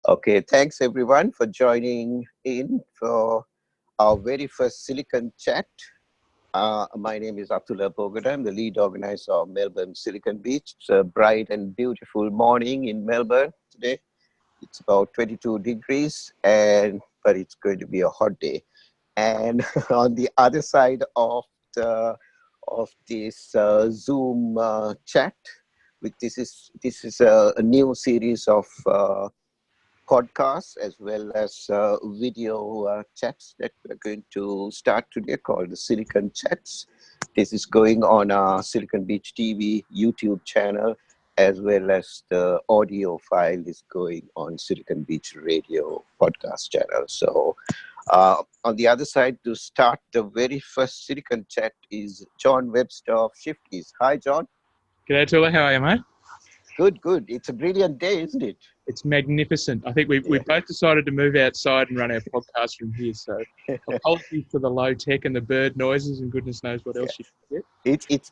Okay, thanks everyone for joining in for our very first Silicon Chat. My name is Atula Bogada. I'm the lead organizer of Melbourne Silicon Beach. It's a bright and beautiful morning in Melbourne today. It's about 22 degrees, but it's going to be a hot day. And on the other side of this Zoom chat, this is a new series of podcasts as well as video chats that we're going to start today called the Silicon Chats. This is going on our Silicon Beach TV YouTube channel, as well as the audio file is going on Silicon Beach Radio podcast channel. So on the other side, to start the very first Silicon Chat is John Webster of Shiftiez. Hi, John. G'day, Tula. How are you, mate? Good, good. It's a brilliant day, isn't it? It's magnificent. I think we both decided to move outside and run our podcast from here. So apologies for the low tech and the bird noises and goodness knows what else you can get. It's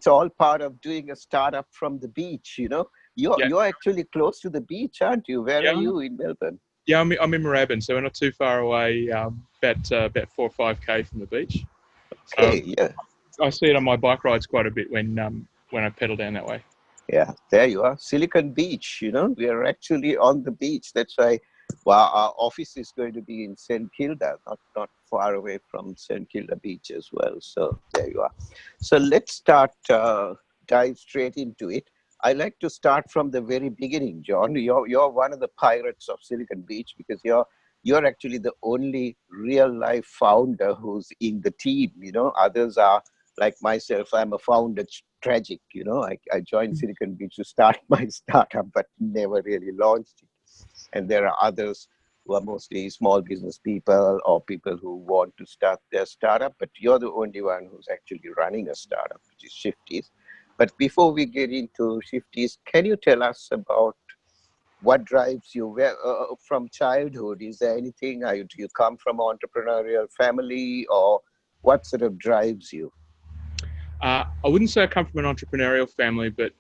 all part of doing a startup from the beach. You know, you're actually close to the beach, aren't you? Where are you in Melbourne? Yeah, I'm in Moorabbin, so we're not too far away. About 4 or 5k from the beach. Okay, so I see it on my bike rides quite a bit when I pedal down that way. Yeah, there you are. Silicon Beach, you know, we are actually on the beach. That's why our office is going to be in St. Kilda, not far away from St. Kilda Beach as well. So there you are. So let's dive straight into it. I like to start from the very beginning, John. You're one of the pirates of Silicon Beach because you're actually the only real life founder who's in the team. You know, others are like myself. I'm a founder. Tragic, you know. I joined Silicon Beach to start my startup, but never really launched it. And there are others who are mostly small business people or people who want to start their startup, but you're the only one who's actually running a startup, which is Shiftiez. But before we get into Shiftiez, can you tell us about what drives you from childhood? Is there anything, do you come from an entrepreneurial family, or what sort of drives you? I wouldn't say I come from an entrepreneurial family, but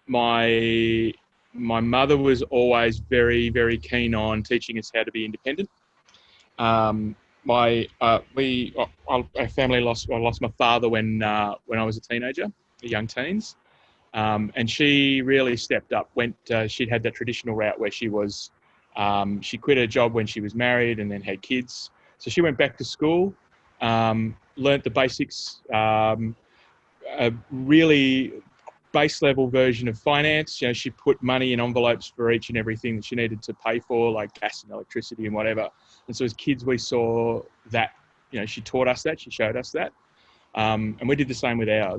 my mother was always very, very keen on teaching us how to be independent. Our family lost my father when I was a teenager, a young teens, and she really stepped up. She'd had that traditional route where she quit her job when she was married and then had kids. So she went back to school, learnt the basics, a really base level version of finance. You know, she put money in envelopes for each and everything that she needed to pay for, like gas and electricity and whatever. And so as kids, we saw that, you know, she taught us that, she showed us that. And we did the same with our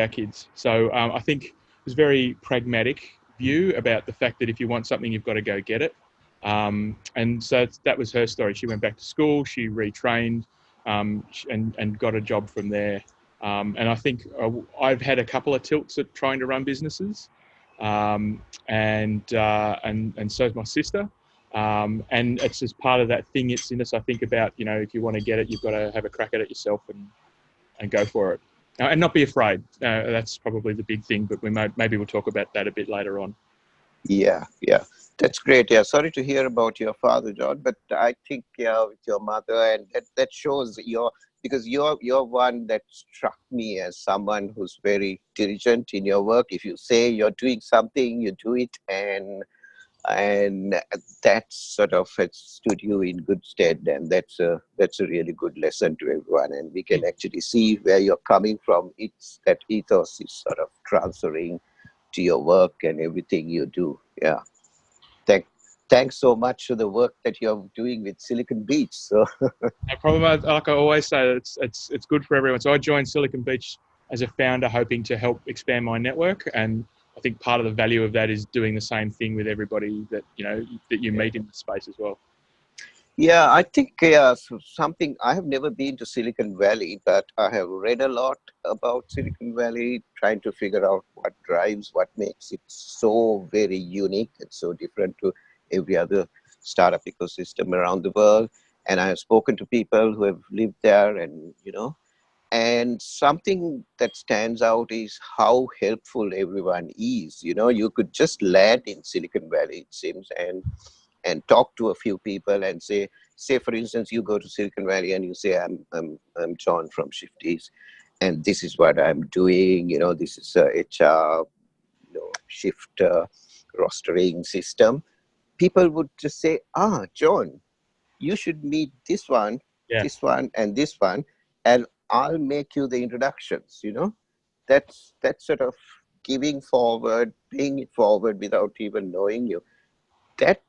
kids. So I think it was a very pragmatic view about the fact that if you want something, you've got to go get it. And so that was her story. She went back to school, she retrained, and got a job from there. And I think I've had a couple of tilts at trying to run businesses, and so's my sister. And it's just part of that thing. It's in us. I think about, you know, if you want to get it, you've got to have a crack at it yourself and go for it, and not be afraid. That's probably the big thing. But maybe we'll talk about that a bit later on. Yeah, that's great. Yeah, sorry to hear about your father, John, but I think with your mother, and that shows because you're one that struck me as someone who's very diligent in your work. If you say you're doing something, you do it, and that sort of has stood you in good stead, and that's a really good lesson to everyone. And we can actually see where you're coming from. It's that ethos is sort of transferring to your work and everything you do. Yeah. Thanks so much for the work that you're doing with Silicon Beach. So no problem. Like I always say, it's good for everyone. So I joined Silicon Beach as a founder, hoping to help expand my network, and I think part of the value of that is doing the same thing with everybody that you meet in the space as well. Yeah, I think something, I have never been to Silicon Valley, but I have read a lot about Silicon Valley, trying to figure out what drives, what makes it so very unique and so different to every other startup ecosystem around the world. And I have spoken to people who have lived there, and And something that stands out is how helpful everyone is. You know, you could just land in Silicon Valley, it seems, and talk to a few people and say for instance, you go to Silicon Valley and you say, I'm John from Shiftiez, and this is what I'm doing. You know, this is a HR, shift rostering system. People would just say, John, you should meet Yeah. this one, and this one, and I'll make you the introductions. That's sort of giving forward, paying it forward without even knowing you. That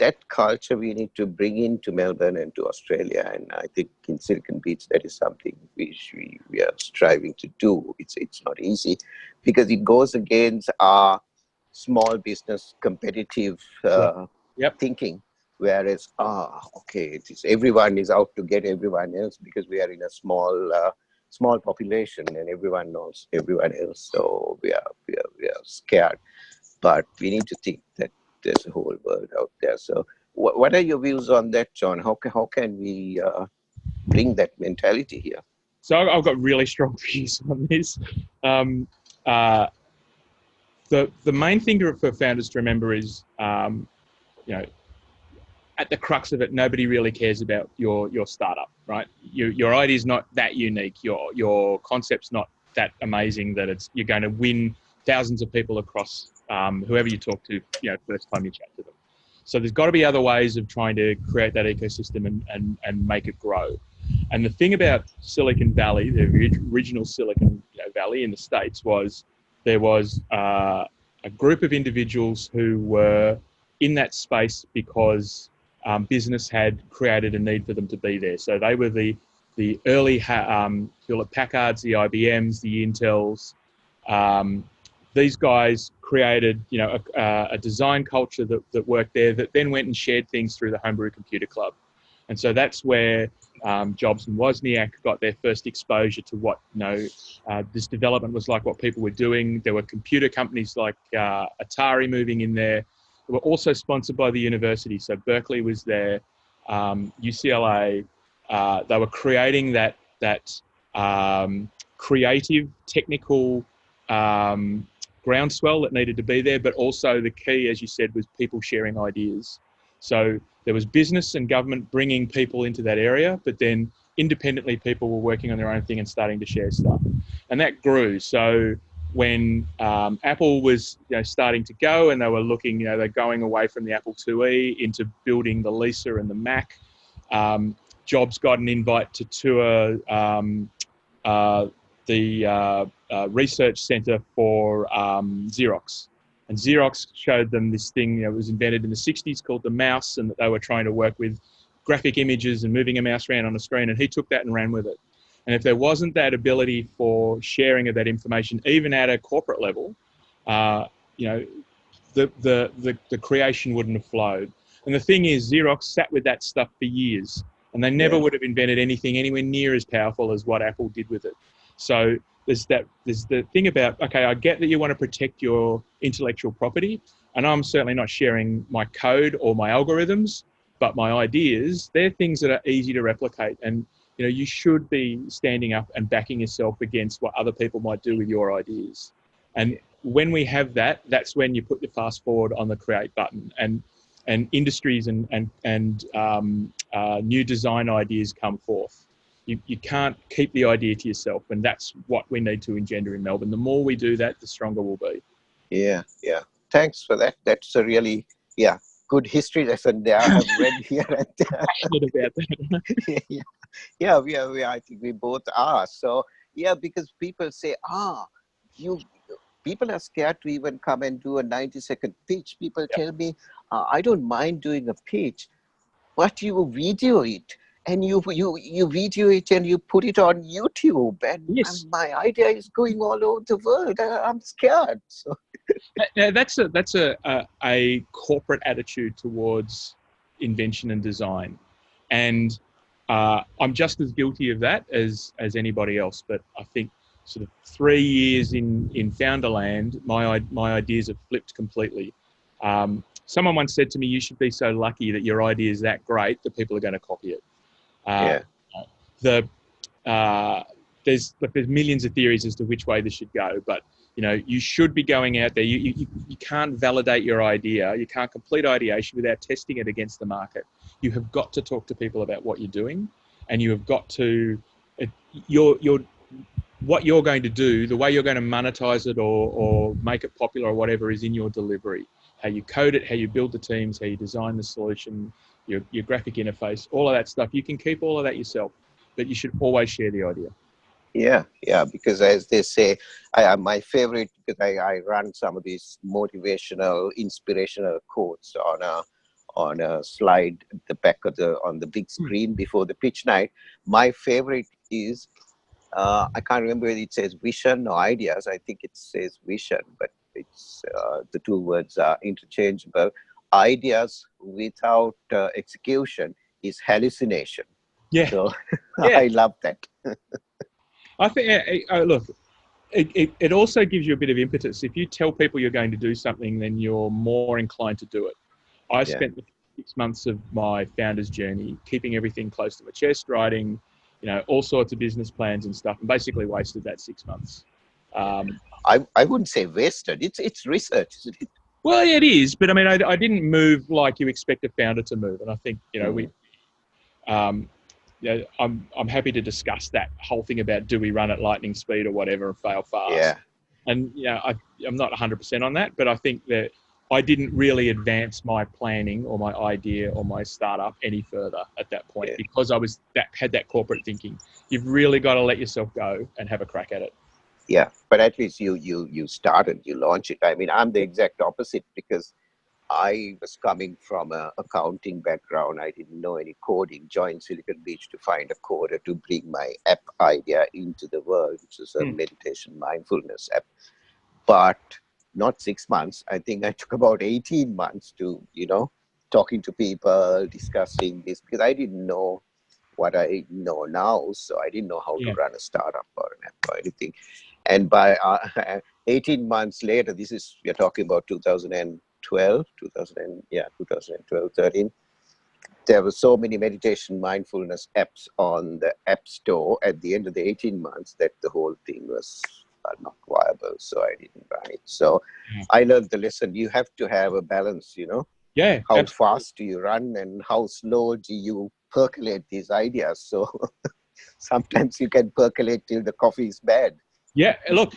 that culture we need to bring into Melbourne and to Australia, and I think in Silicon Beach that is something we are striving to do. It's not easy because it goes against our small business competitive Yeah. Yep. thinking. Whereas, okay, it is everyone is out to get everyone else because we are in a small population and everyone knows everyone else. So we are scared, but we need to think that there's a whole world out there. So, what are your views on that, John? How can we bring that mentality here? So I've got really strong views on this. The main thing for founders to remember is, you know, at the crux of it, nobody really cares about your startup, right? Your idea is not that unique. Your concept's not that amazing that you're going to win thousands of people across whoever you talk to, first time you chat to them. So there's got to be other ways of trying to create that ecosystem and make it grow. And the thing about Silicon Valley, the original Silicon Valley in the States, was there was a group of individuals who were in that space because business had created a need for them to be there. So they were the early Hewlett Packards, the IBMs, the Intels. These guys created, a design culture that worked there that then went and shared things through the Homebrew Computer Club. And so that's where Jobs and Wozniak got their first exposure to what, this development was like, what people were doing. There were computer companies like Atari moving in there. They were also sponsored by the university. So Berkeley was there, UCLA. They were creating that creative, technical groundswell that needed to be there. But also the key, as you said, was people sharing ideas. So there was business and government bringing people into that area, but then independently people were working on their own thing and starting to share stuff. And that grew. So when Apple was starting to go and they were looking, they're going away from the Apple IIe into building the Lisa and the Mac, Jobs got an invite to tour the research center for Xerox. And Xerox showed them this thing that was invented in the 60s called the mouse, and that they were trying to work with graphic images and moving a mouse around on a screen, and he took that and ran with it. And if there wasn't that ability for sharing of that information, even at a corporate level, the creation wouldn't have flowed. And the thing is, Xerox sat with that stuff for years, and they never would have invented anything anywhere near as powerful as what Apple did with it. So there's the thing about, okay, I get that you want to protect your intellectual property, and I'm certainly not sharing my code or my algorithms, but my ideas, they're things that are easy to replicate. And you should be standing up and backing yourself against what other people might do with your ideas. And when we have that, that's when you put the fast forward on the create button, and industries and new design ideas come forth. You can't keep the idea to yourself, and that's what we need to engender in Melbourne. The more we do that, the stronger we'll be. Yeah. Thanks for that. That's a really good history lesson there. I have read here and there. Passionate about that. Yeah, I think we both are. So because people say, people are scared to even come and do a 90-second pitch. People tell me, I don't mind doing a pitch, but you video it. And you video it and you put it on YouTube, and Yes. my idea is going all over the world. I'm scared. So. That's a corporate attitude towards invention and design, and I'm just as guilty of that as anybody else. But I think sort of 3 years in Founderland, my ideas have flipped completely. Someone once said to me, "You should be so lucky that your idea is that great that people are going to copy it." there's millions of theories as to which way this should go, but you should be going out there. You can't validate your idea. You can't complete ideation without testing it against the market. You have got to talk to people about what you're doing, and you have got to what you're going to do, the way you're going to monetize it or make it popular or whatever is in your delivery. How you code it, how you build the teams, how you design the solution, your graphic interface, all of that stuff. You can keep all of that yourself, but you should always share the idea. Yeah, because as they say, my favorite, because I run some of these motivational, inspirational quotes on a slide at the back of on the big screen before the pitch night. My favorite is, I can't remember whether it says vision or ideas. I think it says vision, but it's the two words are interchangeable. Ideas without execution is hallucination. Yeah. So yeah. I love that. I think, look, it also gives you a bit of impetus. If you tell people you're going to do something, then you're more inclined to do it. I spent the 6 months of my founder's journey keeping everything close to my chest, writing, all sorts of business plans and stuff, and basically wasted that 6 months. I wouldn't say wasted. It's research, isn't it? Well, yeah, it is, but I mean, I didn't move like you expect a founder to move, and I think I'm happy to discuss that whole thing about do we run at lightning speed or whatever and fail fast. Yeah. And I'm not 100% on that, but I think that I didn't really advance my planning or my idea or my startup any further at that point because I had that corporate thinking. You've really got to let yourself go and have a crack at it. Yeah, but at least you started, you launched it. I mean, I'm the exact opposite because I was coming from an accounting background. I didn't know any coding. Joined Silicon Beach to find a coder to bring my app idea into the world, which is a meditation mindfulness app. But not 6 months. I think I took about 18 months to, talking to people, discussing this, because I didn't know what I know now. So I didn't know how to run a startup or an app or anything. And by 18 months later, we're talking about 2012, 13. There were so many meditation mindfulness apps on the app store at the end of the 18 months that the whole thing was not viable. So I didn't run it. So I learned the lesson. You have to have a balance, Yeah. How absolutely. fast do you run and how slow do you percolate these ideas? So sometimes you can percolate till the coffee is bad. Yeah, look,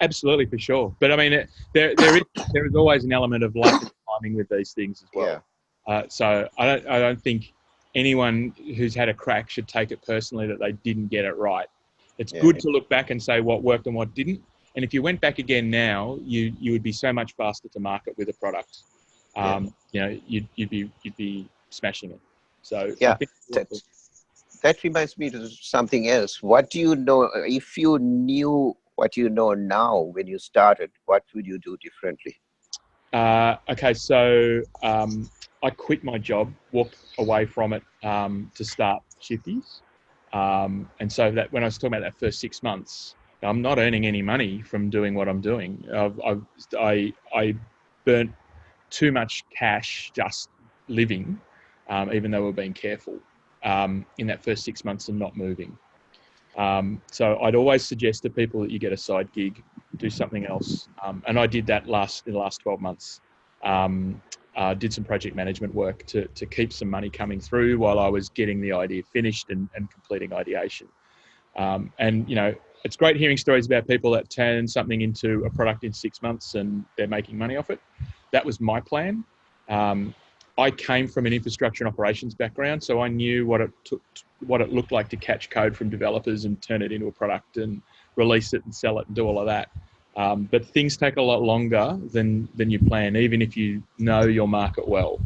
absolutely, for sure. But I mean, there is always an element of luck and timing with these things as well. Yeah. So I don't think anyone who's had a crack should take it personally that they didn't get it right. It's good to look back and say what worked and what didn't. And if you went back again now, you would be so much faster to market with a product. You'd be smashing it. So yeah, I think that reminds me of something else. What do you know, if you knew what you know now when you started, what would you do differently? Okay, so I quit my job, walked away from it to start Shiftiez. And so that when I was talking about that first 6 months, I'm not earning any money from doing what I'm doing. I burnt too much cash just living, even though we're being careful in that first 6 months and not moving. So I'd always suggest to people that you get a side gig, do something else. And I did that in the last 12 months. Did some project management work to keep some money coming through while I was getting the idea finished and completing ideation. And it's great hearing stories about people that turn something into a product in 6 months and they're making money off it. That was my plan. I came from an infrastructure and operations background, so I knew what it looked like to catch code from developers and turn it into a product and release it and sell it and do all of that. But things take a lot longer than you plan, even if you know your market well.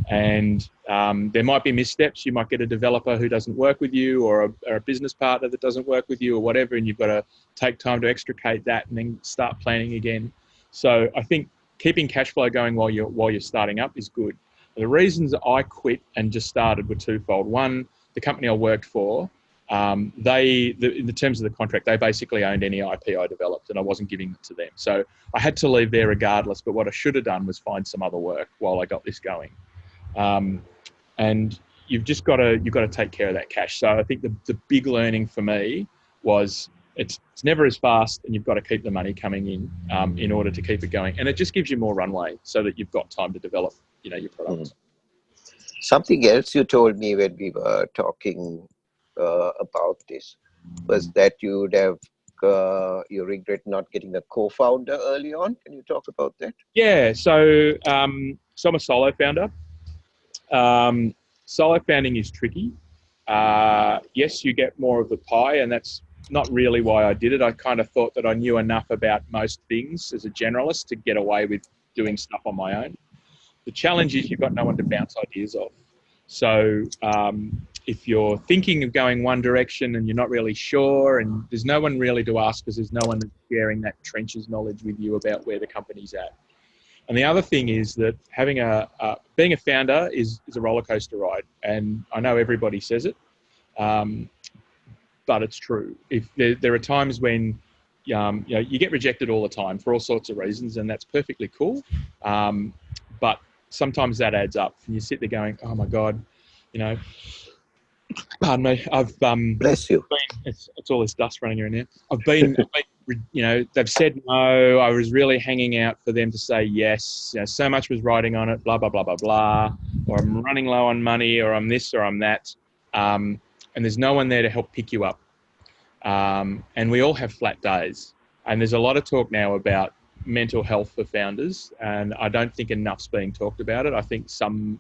And there might be missteps. You might get a developer who doesn't work with you, or a business partner that doesn't work with you, or whatever, and you've got to take time to extricate that and then start planning again. So I think keeping cash flow going while you're starting up is good. The reasons I quit and just started were twofold. One, the company I worked for, in the terms of the contract, they basically owned any IP I developed, and I wasn't giving it to them. So I had to leave there regardless. But what I should have done was find some other work while I got this going. And you've got to take care of that cash. So I think the big learning for me was it's never as fast, and you've got to keep the money coming in order to keep it going. And it just gives you more runway so that you've got time to develop, your product. Something else you told me when we were talking about this was that you would have you regret not getting a co-founder early on. Can you talk about that? Yeah, so so I'm a solo founder. Solo founding is tricky. Yes, you get more of the pie, and that's not really why I did it. I kind of thought that I knew enough about most things as a generalist to get away with doing stuff on my own. The challenge is you've got no one to bounce ideas off. So if you're thinking of going one direction and you're not really sure, and there's no one really to ask because there's no one sharing that trenches knowledge with you about where the company's at. And the other thing is that being a founder is a roller coaster ride, and I know everybody says it, but it's true. If there are times when you get rejected all the time for all sorts of reasons, and that's perfectly cool. But sometimes that adds up, and you sit there going, "Oh my God, pardon me, I've Bless you. it's all this dust running around here. I've been they've said no. I was really hanging out for them to say yes. So much was riding on it. Blah blah blah blah blah. Or I'm running low on money, or I'm this, or I'm that. And there's no one there to help pick you up. And we all have flat days. And there's a lot of talk now about mental health for founders, and I don't think enough's being talked about it. I think some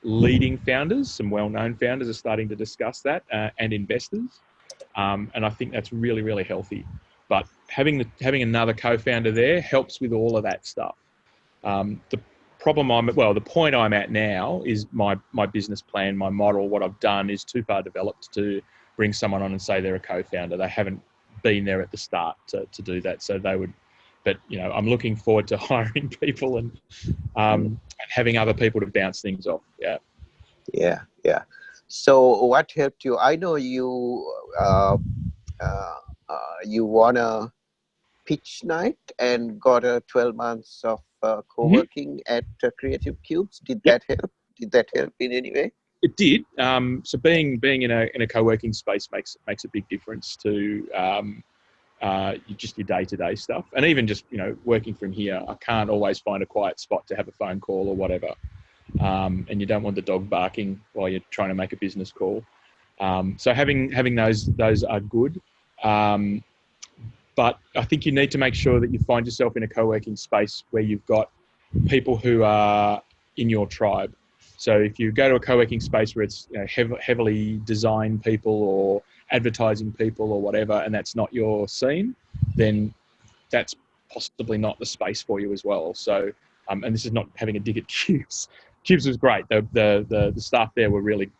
leading founders, some well-known founders, are starting to discuss that, and investors, and I think that's really, really healthy. But having another co-founder there helps with all of that stuff. The point I'm at now is my business plan, my model. What I've done is too far developed to bring someone on and say they're a co-founder. They haven't been there at the start to do that, so they would. But I'm looking forward to hiring people and having other people to bounce things off. Yeah. So what helped you? I know you you won a pitch night and got a 12 months of co-working at Creative Cubes. Did that help? Did that help in any way? It did. So being in a co-working space makes a big difference to just your day-to-day stuff, and even just working from here. I can't always find a quiet spot to have a phone call or whatever, and you don't want the dog barking while you're trying to make a business call. So having those are good, but I think you need to make sure that you find yourself in a co-working space where you've got people who are in your tribe. So if you go to a co-working space where it's heavily design people or advertising people or whatever, and that's not your scene, then that's possibly not the space for you as well. So, and this is not having a dig at Cubes. Cubes was great. The staff there were really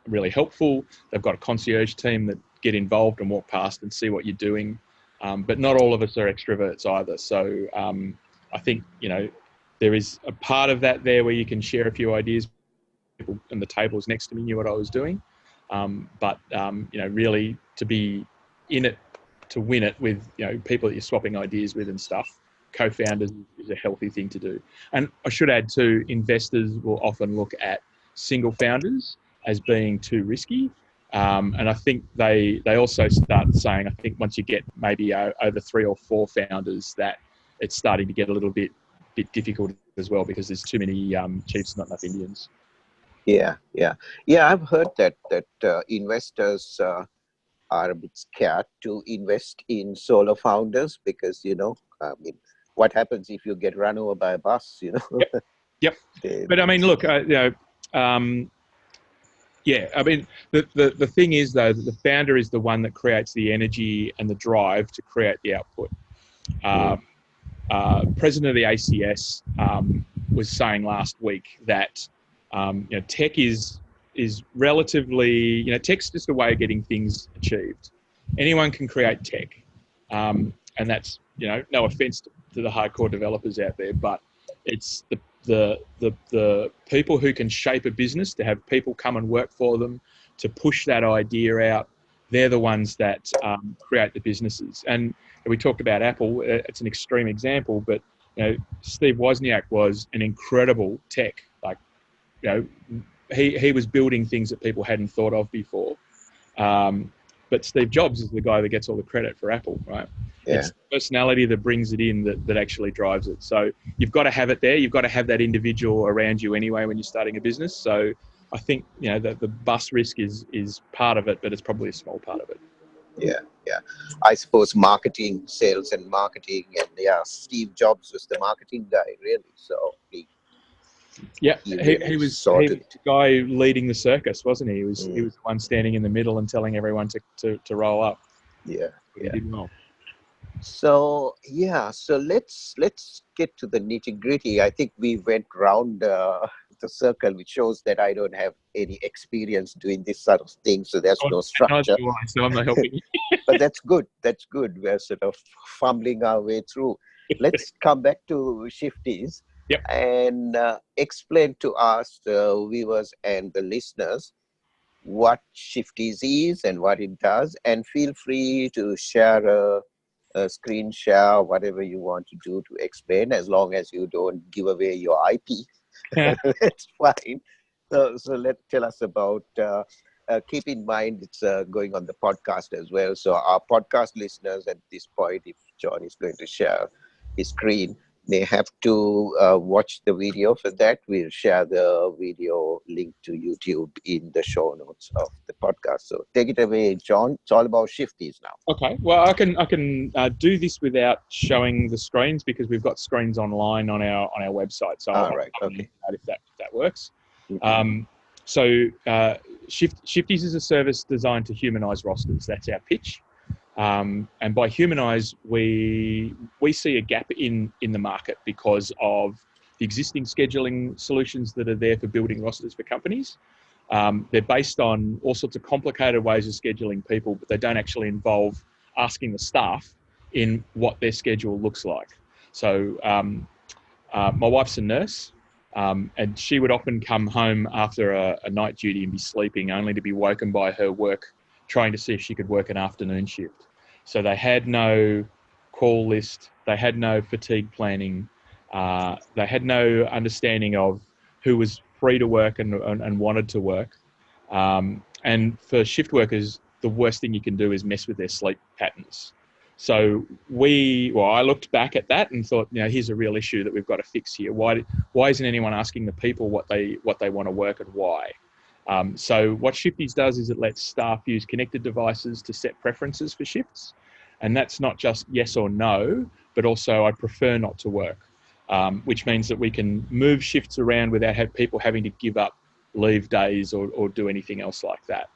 really helpful. They've got a concierge team that get involved and walk past and see what you're doing. But not all of us are extroverts either. So I think there is a part of that there where you can share a few ideas. People and the tables next to me knew what I was doing. But really to be in it to win it with people that you're swapping ideas with and stuff, co-founders is a healthy thing to do. And I should add too, investors will often look at single founders as being too risky. And I think they also start saying, I think once you get maybe over 3 or 4 founders, that it's starting to get a little bit difficult as well, because there's too many chiefs, not enough Indians. Yeah. I've heard that investors are a bit scared to invest in solo founders because what happens if you get run over by a bus? Yep. But I mean, look, I mean, the thing is though, that the founder is the one that creates the energy and the drive to create the output. President of the ACS was saying last week that tech is relatively, tech's just a way of getting things achieved. Anyone can create tech, and that's no offense to the hardcore developers out there, but it's the people who can shape a business, to have people come and work for them, to push that idea out. They're the ones that create the businesses. And we talked about Apple. It's an extreme example, but Steve Wozniak was an incredible tech. Like, he was building things that people hadn't thought of before. but Steve Jobs is the guy that gets all the credit for Apple, right? Yeah. It's personality that brings it in that actually drives it. So you've got to have it there. You've got to have that individual around you anyway when you're starting a business. So I think, the bust risk is part of it, but it's probably a small part of it. Yeah, yeah. I suppose marketing, sales and marketing, and Steve Jobs was the marketing guy, really. So he really he was sorted. the guy leading the circus, wasn't he? He was Mm. the one standing in the middle and telling everyone to roll up. Yeah, He yeah. did well. So let's get to the nitty gritty. I think we went round the circle, which shows that I don't have any experience doing this sort of thing. So there's no structure. So I'm not helping you. But that's good. That's good. We're sort of fumbling our way through. Let's come back to Shifties Yep. and explain to us, the viewers and the listeners, what Shifties is and what it does. And feel free to share a screen share, whatever you want to do to explain, as long as you don't give away your IP. That's fine. So tell us about. Keep in mind, it's going on the podcast as well. So our podcast listeners at this point, if John is going to share his screen, they have to watch the video. For that, we'll share the video link to YouTube in the show notes of the podcast. So take it away, John. It's all about Shifties now. Okay. Well, I can do this without showing the screens because we've got screens online on our website. So All right. Okay. if that works. Mm-hmm. Shifties is a service designed to humanize rosters. That's our pitch. And by humanize, we see a gap in the market because of the existing scheduling solutions that are there for building rosters for companies. They're based on all sorts of complicated ways of scheduling people, but they don't actually involve asking the staff in what their schedule looks like. So my wife's a nurse. And she would often come home after a night duty and be sleeping, only to be woken by her work, trying to see if she could work an afternoon shift. So they had no call list, they had no fatigue planning, they had no understanding of who was free to work and wanted to work. And for shift workers, the worst thing you can do is mess with their sleep patterns. So I looked back at that and thought, here's a real issue that we've got to fix here. Why isn't anyone asking the people what they want to work and why? So what Shifties does is it lets staff use connected devices to set preferences for shifts. And that's not just yes or no, but also I prefer not to work, which means that we can move shifts around without people having to give up leave days or do anything else like that.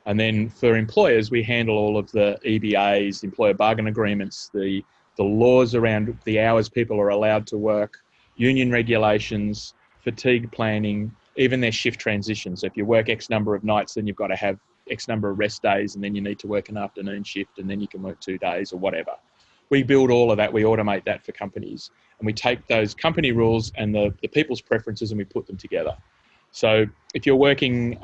And then for employers, we handle all of the EBAs, employer bargain agreements, the laws around the hours people are allowed to work, union regulations, fatigue planning, even their shift transitions. So if you work X number of nights, then you've got to have X number of rest days, and then you need to work an afternoon shift, and then you can work 2 days or whatever. We build all of that. We automate that for companies. And we take those company rules and the people's preferences and we put them together. So if you're working,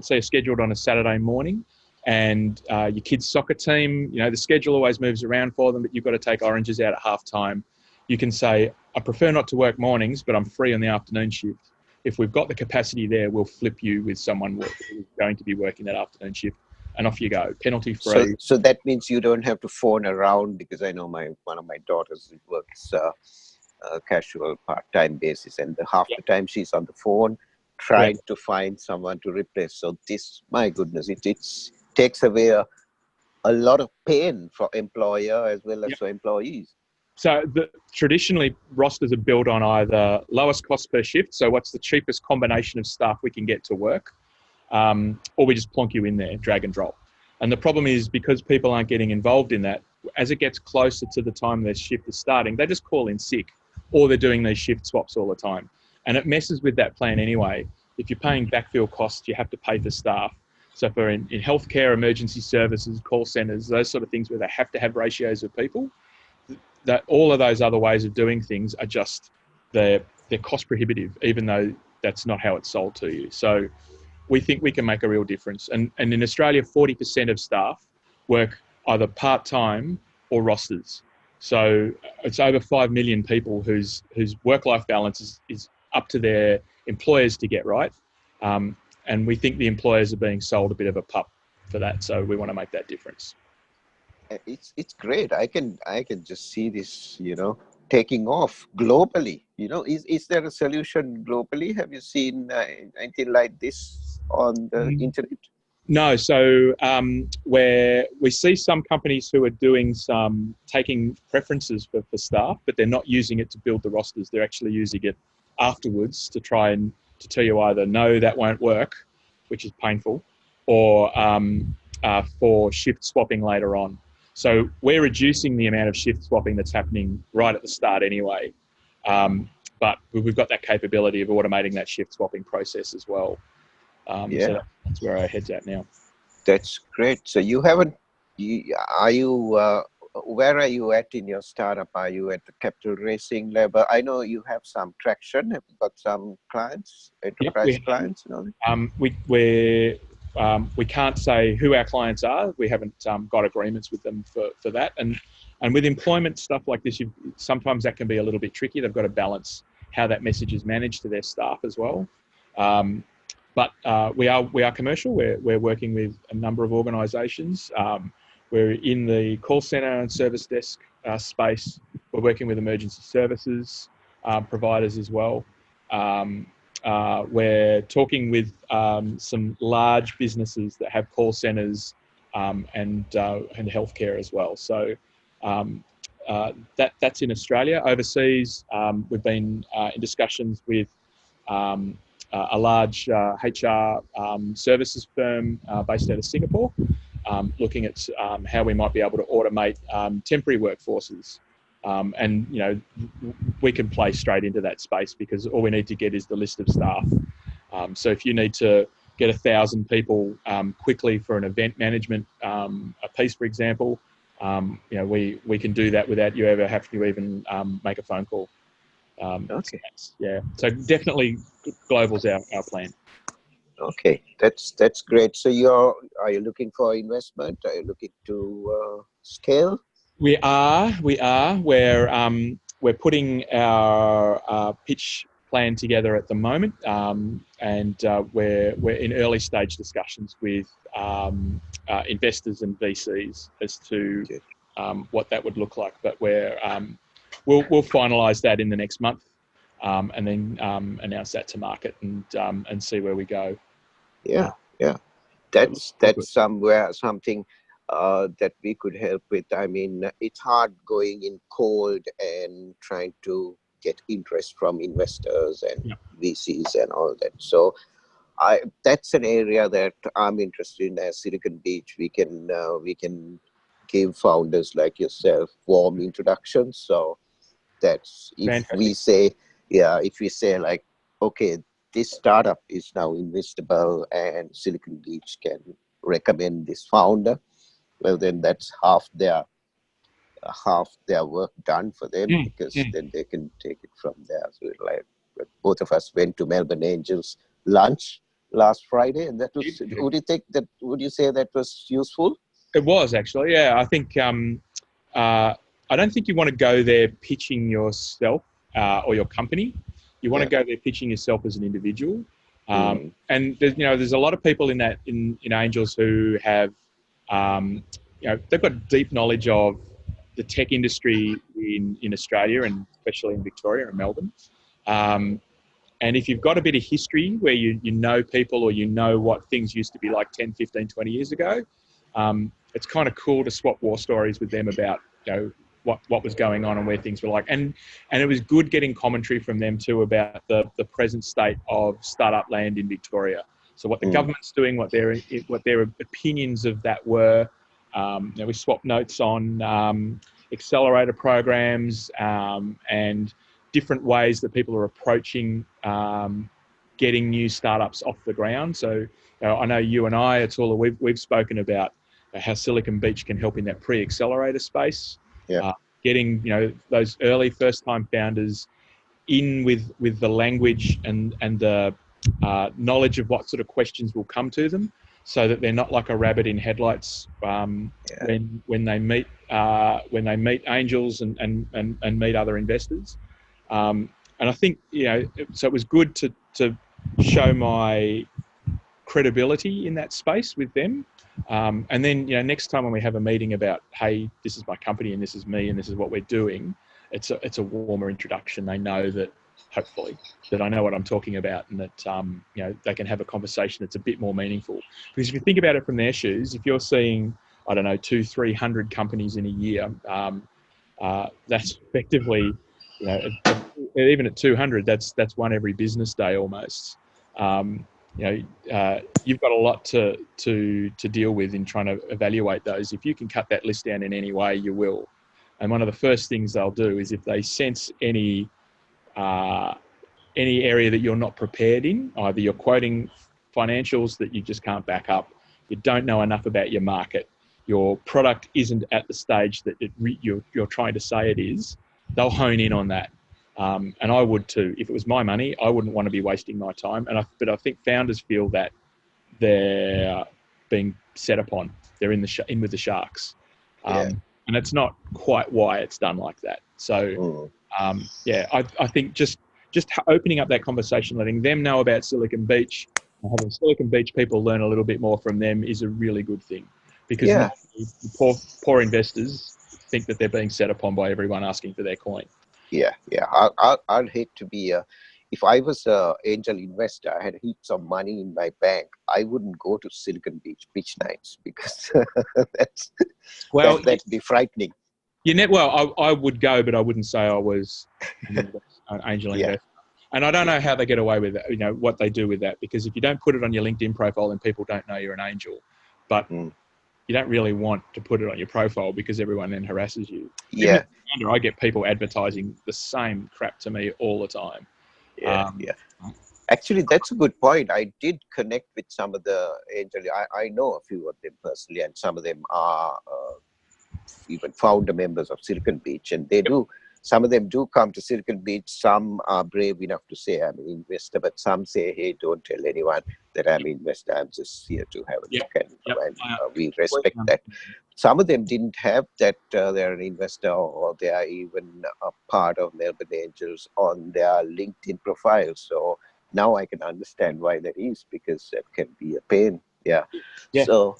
say you're scheduled on a Saturday morning and your kid's soccer team, the schedule always moves around for them, but you've got to take oranges out at half time. You can say, I prefer not to work mornings, but I'm free on the afternoon shift. If we've got the capacity there, we'll flip you with someone who's going to be working that afternoon shift and off you go, penalty free. So that means you don't have to phone around, because I know one of my daughters works casual part-time basis, and half the time she's on the phone trying to find someone to replace. So this, my goodness, it takes away a lot of pain for employer as well as for employees. So traditionally, rosters are built on either lowest cost per shift, so what's the cheapest combination of staff we can get to work, or we just plonk you in there, drag and drop. And the problem is, because people aren't getting involved in that, as it gets closer to the time their shift is starting, they just call in sick, or they're doing these shift swaps all the time. And it messes with that plan anyway. If you're paying backfill costs, you have to pay for staff. So for in healthcare, emergency services, call centres, those sort of things where they have to have ratios of people, that all of those other ways of doing things are just, they're cost prohibitive, even though that's not how it's sold to you. So we think we can make a real difference. And in Australia, 40% of staff work either part-time or rosters. So it's over 5 million people whose work-life balance is up to their employers to get right. And we think the employers are being sold a bit of a pup for that. So we want to make that difference. It's great. I can just see this, taking off globally. Is there a solution globally? Have you seen anything like this on the internet? No, so where we see some companies who are doing taking preferences for staff, but they're not using it to build the rosters. They're actually using it afterwards to try and to tell you either no, that won't work, which is painful, or for shift swapping later on. So we're reducing the amount of shift swapping that's happening right at the start anyway. But we've got that capability of automating that shift swapping process as well. So that's where our head's at now. That's great. So where are you at in your startup? Are you at the capital raising level? I know you have some traction. Have you got some clients, enterprise clients? We can't say who our clients are. We haven't got agreements with them for that. And with employment stuff like this, sometimes that can be a little bit tricky. They've got to balance how that message is managed to their staff as well. But we are commercial. We're working with a number of organisations. We're in the call centre and service desk space. We're working with emergency services providers as well. We're talking with some large businesses that have call centres and healthcare as well. So that's in Australia. Overseas, we've been in discussions with a large HR services firm based out of Singapore, looking at how we might be able to automate temporary workforces. And, we can play straight into that space because all we need to get is the list of staff. So if you need to get 1,000 people quickly for an event management a piece, for example, we can do that without you ever having to even make a phone call. Okay. Yeah. So definitely global's our plan. Okay, that's great. So are you looking for investment? Are you looking to scale? We are. We're putting our pitch plan together at the moment, and we're in early stage discussions with investors and VCs as to what that would look like. But we'll finalise that in the next month, and then announce that to market and see where we go. Yeah. That's something that we could help with. I mean, it's hard going in cold and trying to get interest from investors and VCs and all that. So that's an area that I'm interested in. As Silicon Beach, we can give founders like yourself warm introductions. So that's if we say like, okay, this startup is now investable and Silicon Beach can recommend this founder, well, then that's half their work done for them, because then they can take it from there. So like both of us went to Melbourne Angels lunch last Friday, and that was, would you say that was useful? It was actually, yeah. I think I don't think you want to go there pitching yourself or your company. You want to go there pitching yourself as an individual. And there's a lot of people in Angels who have they've got deep knowledge of the tech industry in Australia, and especially in Victoria and Melbourne. And if you've got a bit of history where you know people, or you know what things used to be like 10, 15, 20 years ago, it's kind of cool to swap war stories with them about what was going on and where things were like. And it was good getting commentary from them too about the present state of startup land in Victoria. So what the government's doing, what their opinions of that were. We swapped notes on accelerator programs and different ways that people are approaching getting new startups off the ground. So I know you and I, Atula, we've spoken about how Silicon Beach can help in that pre-accelerator space. Getting those early first-time founders in with the language and the knowledge of what sort of questions will come to them, so that they're not like a rabbit in headlights when they meet angels and meet other investors. And I think so it was good to show my credibility in that space with them, And then, next time when we have a meeting about, hey, this is my company and this is me and this is what we're doing, it's a warmer introduction. They know that, hopefully, that I know what I'm talking about, and that they can have a conversation that's a bit more meaningful. Because if you think about it from their shoes, if you're seeing, I don't know, 200-300 companies in a year, that's effectively, even at 200, that's one every business day almost. You've got a lot to deal with in trying to evaluate those. If you can cut that list down in any way, you will. And one of the first things they'll do is, if they sense any area that you're not prepared in, either you're quoting financials that you just can't back up, you don't know enough about your market, your product isn't at the stage that you're trying to say it is, they'll hone in on that. And I would too. If it was my money, I wouldn't want to be wasting my time. But I think founders feel that they're being set upon. They're in with the sharks. And it's not quite why it's done like that. So, I think just opening up that conversation, letting them know about Silicon Beach, and having Silicon Beach people learn a little bit more from them is a really good thing. Because the poor investors think that they're being set upon by everyone asking for their coin. I'd hate to be if I was an angel investor, I had heaps of money in my bank, I wouldn't go to Silicon Beach nights, because that'd be frightening. I would go, but I wouldn't say I was an angel investor. And I don't know how they get away with that, what they do with that, because if you don't put it on your LinkedIn profile, then people don't know you're an angel. But you don't really want to put it on your profile, because everyone then harasses you. I get people advertising the same crap to me all the time. Actually, that's a good point. I did connect with some of the angel. I know a few of them personally, and some of them are even founder members of Silicon Beach, and they do. Some of them do come to Silicon Beach. Some are brave enough to say I'm an investor, but some say, hey, don't tell anyone that I'm an investor. I'm just here to have a look, and we respect that. Some of them didn't have that they're an investor, or they are even a part of Melbourne Angels on their LinkedIn profile. So now I can understand why that is, because that can be a pain. So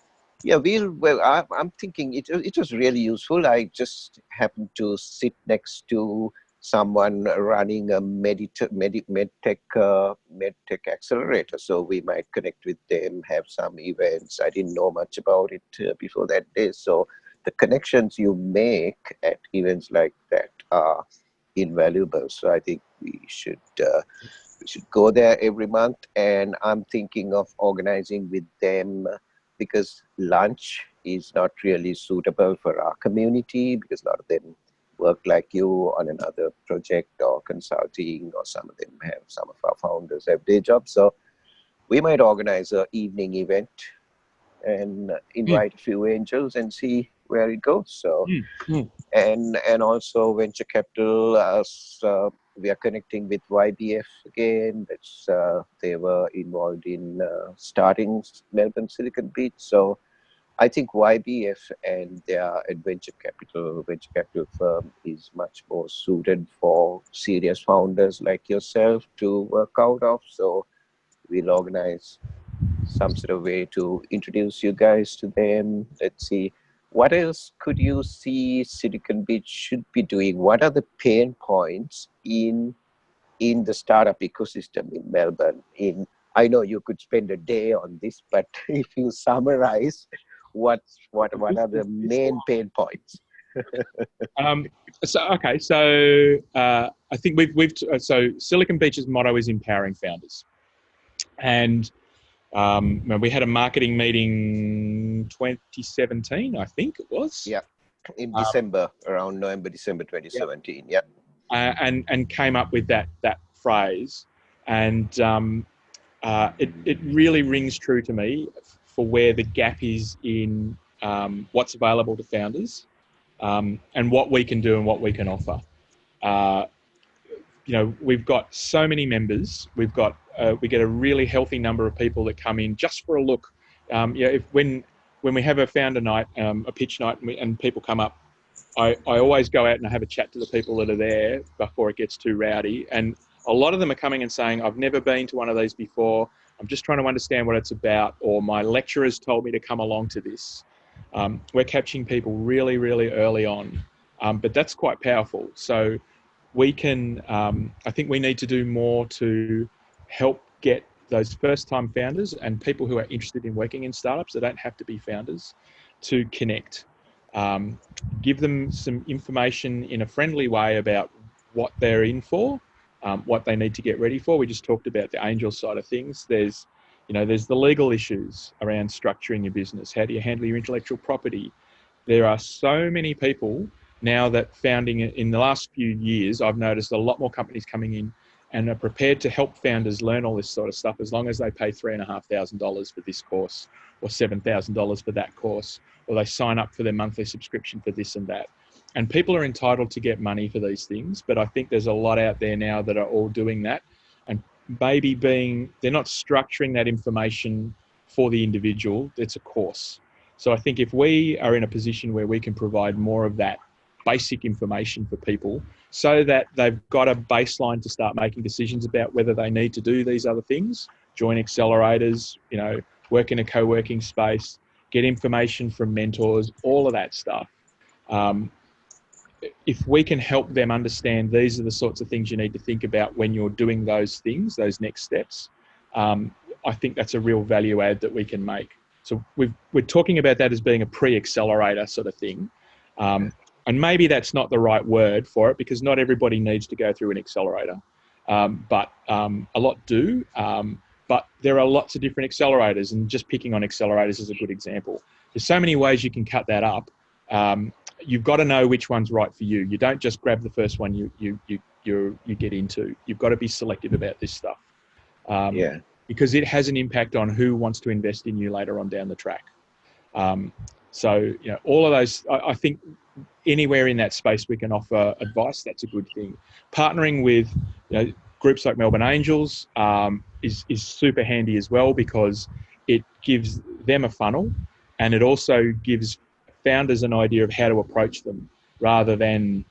I'm thinking it was really useful. I just happened to sit next to someone running a medtech accelerator, so we might connect with them, have some events. I didn't know much about it before that day, so the connections you make at events like that are invaluable. So I think we should go there every month, and I'm thinking of organizing with them, because lunch is not really suitable for our community, because a lot of them work like you on another project or consulting, or some of our founders have day jobs. So we might organize an evening event and invite a few angels and see where it goes. So, and also venture capital, we are connecting with YBF again. That's they were involved in starting Melbourne Silicon Beach. So I think YBF and their venture capital firm is much more suited for serious founders like yourself to work out of. So we'll organize some sort of way to introduce you guys to them. Let's see, what else could you see Silicon Beach should be doing? What are the pain points in the startup ecosystem in Melbourne? I know you could spend a day on this, but if you summarize, what are the main pain points? I think so Silicon Beach's motto is empowering founders, and we had a marketing meeting 2017, I think it was. Yeah, in December, around November, December 2017. Yeah. And came up with that phrase, and it really rings true to me for where the gap is in what's available to founders, and what we can do and what we can offer. We've got so many members. We get a really healthy number of people that come in just for a look. When we have a founder night, a pitch night, and people come up, I always go out and I have a chat to the people that are there before it gets too rowdy. And a lot of them are coming and saying, I've never been to one of these before. I'm just trying to understand what it's about, or my lecturers told me to come along to this. We're catching people really, really early on, but that's quite powerful. So we can, I think we need to do more to help get those first-time founders and people who are interested in working in startups, they don't have to be founders, to connect. Give them some information in a friendly way about what they're in for, what they need to get ready for. We just talked about the angel side of things. There's the legal issues around structuring your business. How do you handle your intellectual property? There are so many people now that founding in the last few years, I've noticed a lot more companies coming in and are prepared to help founders learn all this sort of stuff as long as they pay $3,500 for this course or $7,000 for that course, or they sign up for their monthly subscription for this and that. And people are entitled to get money for these things, but I think there's a lot out there now that are all doing that. And maybe they're not structuring that information for the individual, it's a course. So I think if we are in a position where we can provide more of that basic information for people so that they've got a baseline to start making decisions about whether they need to do these other things, join accelerators, work in a co-working space, get information from mentors, all of that stuff. If we can help them understand these are the sorts of things you need to think about when you're doing those things, those next steps, I think that's a real value add that we can make. So we're talking about that as being a pre-accelerator sort of thing. And maybe that's not the right word for it because not everybody needs to go through an accelerator, but a lot do. But there are lots of different accelerators, and just picking on accelerators is a good example. There's so many ways you can cut that up. You've got to know which one's right for you. You don't just grab the first one you get into. You've got to be selective about this stuff. Because it has an impact on who wants to invest in you later on down the track. So, all of those, I think anywhere in that space we can offer advice, that's a good thing. Partnering with groups like Melbourne Angels is super handy as well because it gives them a funnel and it also gives founders an idea of how to approach them rather than,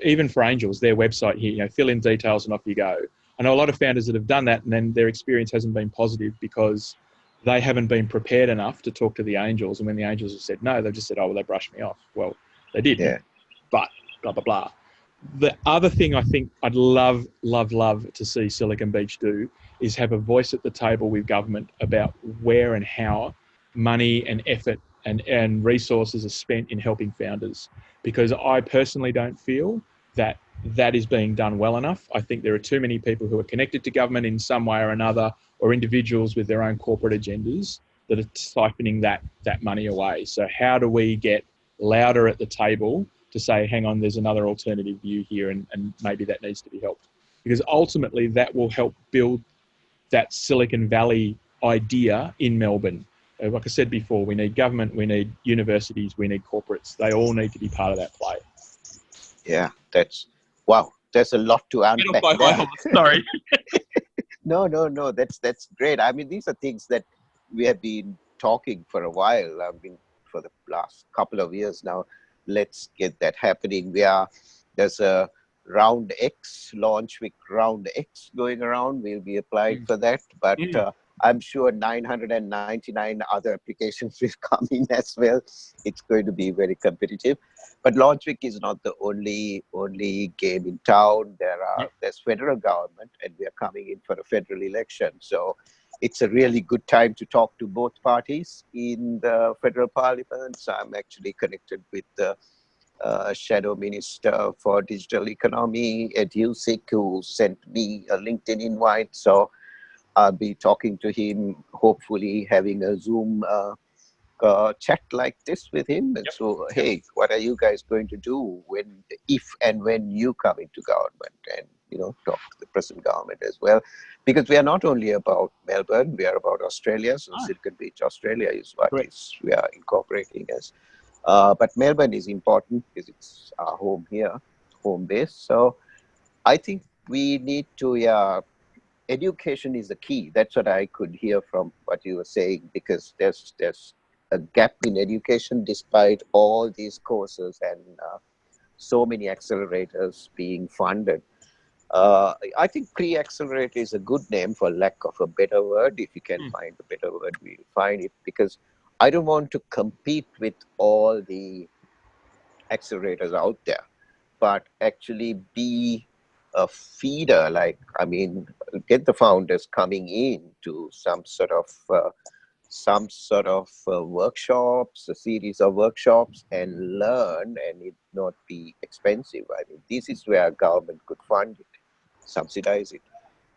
even for angels, their website here, fill in details and off you go. I know a lot of founders that have done that and then their experience hasn't been positive because they haven't been prepared enough to talk to the angels. And when the angels have said no, they've just said, oh, well, they brushed me off. Well, they did, but blah, blah, blah. The other thing I think I'd love to see Silicon Beach do is have a voice at the table with government about where and how money and effort and resources are spent in helping founders. Because I personally don't feel that is being done well enough. I think there are too many people who are connected to government in some way or another, or individuals with their own corporate agendas that are siphoning that money away. So how do we get louder at the table to say, hang on, there's another alternative view here and maybe that needs to be helped? Because ultimately that will help build that Silicon Valley idea in Melbourne. Like I said before, we need government, we need universities, we need corporates. They all need to be part of that play. Yeah, wow. There's a lot to unpack there. Sorry. No, that's great. I mean, these are things that we have been talking for a while. I mean, for the last couple of years now. Let's get that happening. There's a Round X, Launchwick Round X going around. We'll be applied for that, but I'm sure 999 other applications will come in as well. It's going to be very competitive. But Launchwick is not the only game in town. There's federal government, and we are coming in for a federal election. So it's a really good time to talk to both parties in the federal parliament. So I'm actually connected with the Shadow Minister for Digital Economy, Ed Husick, who sent me a LinkedIn invite. So I'll be talking to him, hopefully having a Zoom chat like this with him. And so, hey, what are you guys going to do if and when you come into government, and talk to the present government as well, because we are not only about Melbourne, we are about Australia. So Silicon Beach, Australia is what we are incorporating as. But Melbourne is important because it's our home here, home base. So I think we need to, education is the key. That's what I could hear from what you were saying, because there's a gap in education despite all these courses and so many accelerators being funded. I think pre-accelerator is a good name for lack of a better word. If you can find a better word, we'll find it, because I don't want to compete with all the accelerators out there, but actually be a feeder, like, I mean, get the founders coming in to some sort of workshops, a series of workshops, and learn, and it not be expensive. I mean, this is where government could fund it, subsidize it,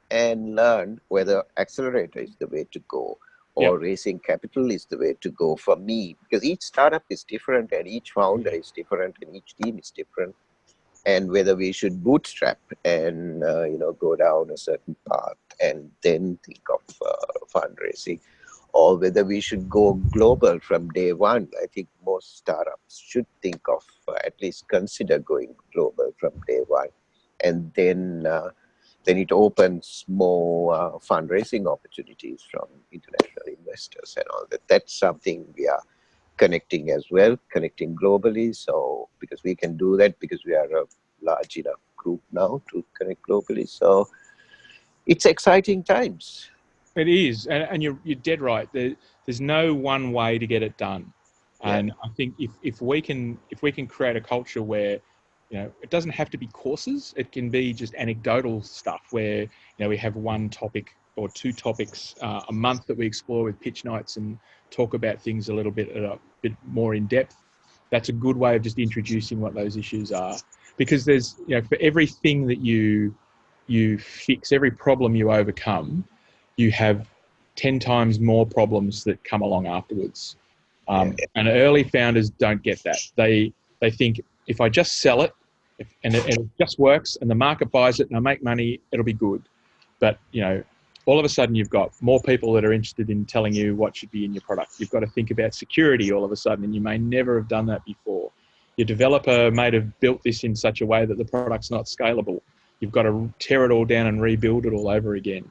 and learn whether accelerator is the way to go, Yep. or raising capital is the way to go for me, because each startup is different, and each founder is different, and each team is different, and whether we should bootstrap and go down a certain path and then think of fundraising, or whether we should go global from day one. I think most startups should think of at least consider going global from day one, and then it opens more fundraising opportunities from international investors and all that. That's something we are connecting as well, connecting globally. So because we can do that, because we are a large enough group now to connect globally. So it's exciting times. It is, and you're dead right. There's no one way to get it done, and I think if we can create a culture where, it doesn't have to be courses. It can be just anecdotal stuff where we have one topic or two topics a month that we explore with pitch nights and talk about things a bit more in depth. That's a good way of just introducing what those issues are, because there's for everything that you fix, every problem you overcome, you have 10 times more problems that come along afterwards. And early founders don't get that. They think, if I just sell it, and it just works and the market buys it and I make money, it'll be good. But, all of a sudden you've got more people that are interested in telling you what should be in your product. You've got to think about security all of a sudden, and you may never have done that before. Your developer may have built this in such a way that the product's not scalable. You've got to tear it all down and rebuild it all over again.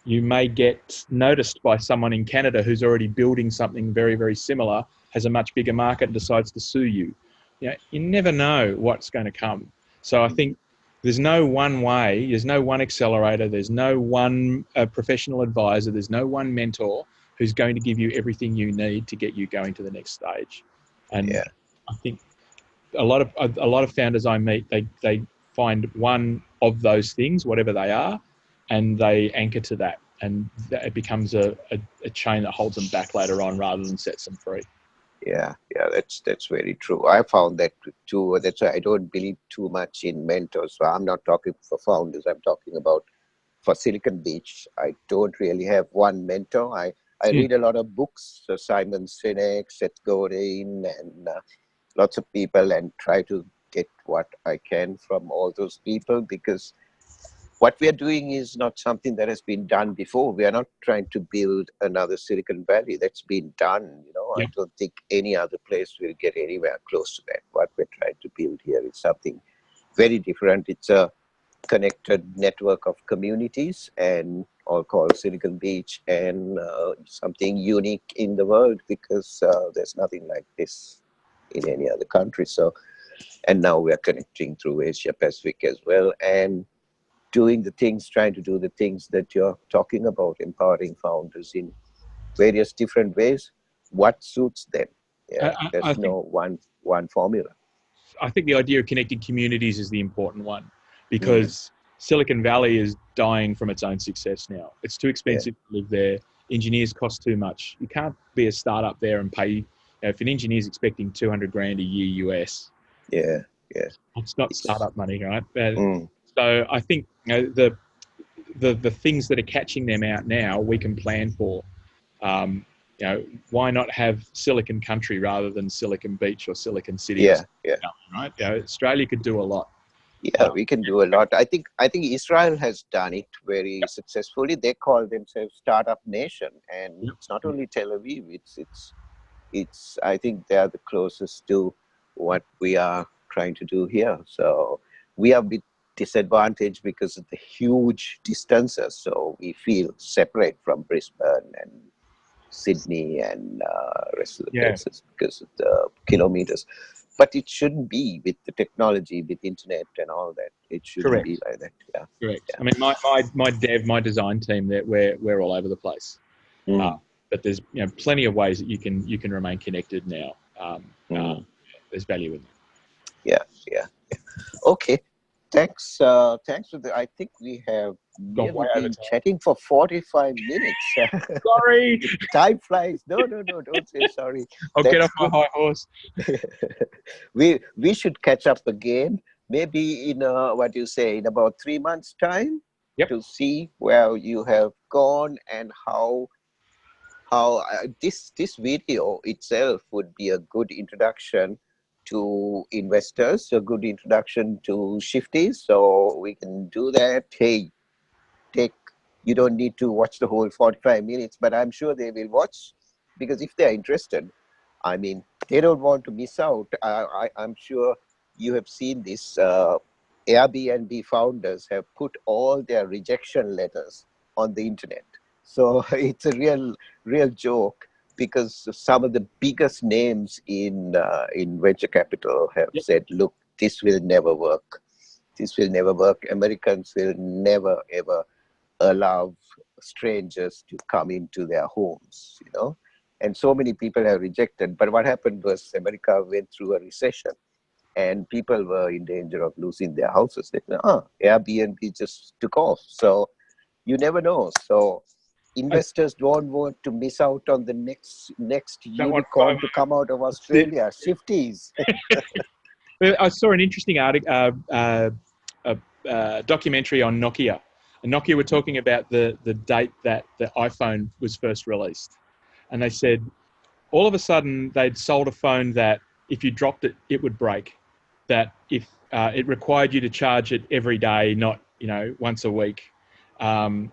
You may get noticed by someone in Canada who's already building something very, very similar, has a much bigger market, and decides to sue you. You never know what's going to come. So I think there's no one way, there's no one accelerator, there's no one professional advisor, there's no one mentor who's going to give you everything you need to get you going to the next stage. And I think a lot of founders I meet, they find one of those things, whatever they are, and they anchor to that, and that it becomes a chain that holds them back later on rather than sets them free. Yeah, that's very true. I found that too. That's why I don't believe too much in mentors. So I'm not talking for founders. I'm talking about for Silicon Beach. I don't really have one mentor. I read a lot of books, Simon Sinek, Seth Godin, and lots of people, and try to get what I can from all those people, because what we are doing is not something that has been done before. We are not trying to build another Silicon Valley. That's been done. I don't think any other place will get anywhere close to that. What we're trying to build here is something very different. It's a connected network of communities, and all called Silicon Beach, and something unique in the world, because there's nothing like this in any other country. So, and now we are connecting through Asia Pacific as well, and trying to do the things that you're talking about, empowering founders in various different ways, what suits them. There's no one formula. I think the idea of connecting communities is the important one, because Silicon Valley is dying from its own success now. It's too expensive to live there. Engineers cost too much. You can't be a startup there and pay, if an engineer's expecting 200 grand a year US, it's not startup money, right? So I think the things that are catching them out now, we can plan for. Why not have Silicon Country rather than Silicon Beach or Silicon City? Right? Australia could do a lot. We can do a lot. I think Israel has done it very successfully. They call themselves Startup Nation, and it's not only Tel Aviv. It's. I think they are the closest to what we are trying to do here. So we are a bit disadvantaged because of the huge distances. So we feel separate from Brisbane and Sydney and rest of the places because of the kilometers. but it shouldn't be with the technology, with internet and all that. It shouldn't be Correct. like that. Yeah. Correct. Yeah. I mean, my design team, that we're all over the place. Mm, But there's plenty of ways that you can remain connected now. mm. There's value in that. Yeah. Yeah. Okay. Thanks. Thanks for the. I think we have Gone way nearly over been time. chatting for 45 minutes. Sorry, The time flies. No, no, no. Don't say sorry. I'll get That's off my good. high horse. We should catch up again. Maybe in what you say in about 3 months' time Yep. to see where you have gone and how this video itself would be a good introduction to investors, a good introduction to Shifties. So we can do that. Hey, take you don't need to watch the whole 45 minutes, but I'm sure they will watch, because if they're interested, I mean, they don't want to miss out. I'm sure you have seen this. Airbnb founders have put all their rejection letters on the internet. So it's a real joke, because some of the biggest names in venture capital have Yep. said, "Look, this will never work. This will never work. Americans will never ever allow strangers to come into their homes, you know." And so many people have rejected. But what happened was America went through a recession and people were in danger of losing their houses. They said, Airbnb just took off. So you never know. So I investors don't want to miss out on the next don't want unicorn FOMO. to come out of That's it. Australia, Shifties. I saw an interesting documentary on Nokia. And Nokia were talking about the date that the iPhone was first released. And they said all of a sudden they'd sold a phone that if you dropped it, it would break. That if it required you to charge it every day, not once a week. That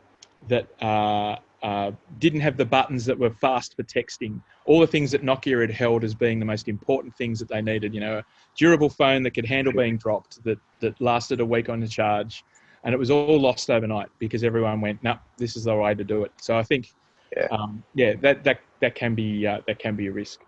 didn't have the buttons that were fast for texting. All the things that Nokia had held as being the most important things that they needed. A durable phone that could handle being dropped, that lasted a week on the charge, and it was all lost overnight because everyone went, "No, this is the way to do it." So I think, Yeah. that can be a risk.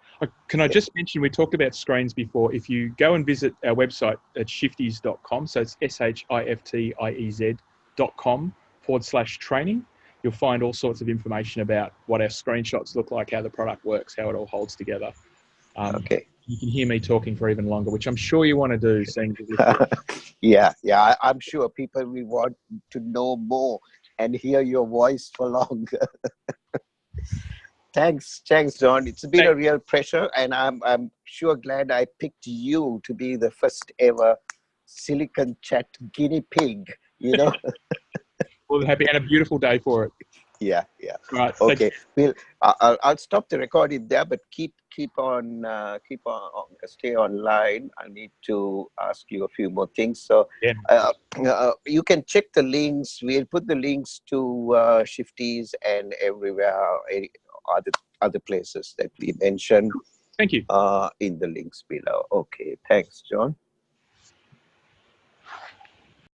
Can I just mention, we talked about screens before. If you go and visit our website at shifties.com, so it's shiftiez.com/training, you'll find all sorts of information about what our screenshots look like, how the product works, how it all holds together. Okay. You can hear me talking for even longer, which I'm sure you want to do, seeing as Yeah. I'm sure people will want to know more and hear your voice for longer. Thanks, John. It's been a real pleasure, and I'm sure glad I picked you to be the first ever SiliconChat guinea pig. Well, happy and a beautiful day for it. Yeah. All right. Okay. I'll stop the recording there, but keep on stay online. I need to ask you a few more things. So you can check the links. We'll put the links to Shifties and everywhere, other places that we mentioned. Thank you. In the links below. Okay. Thanks, John.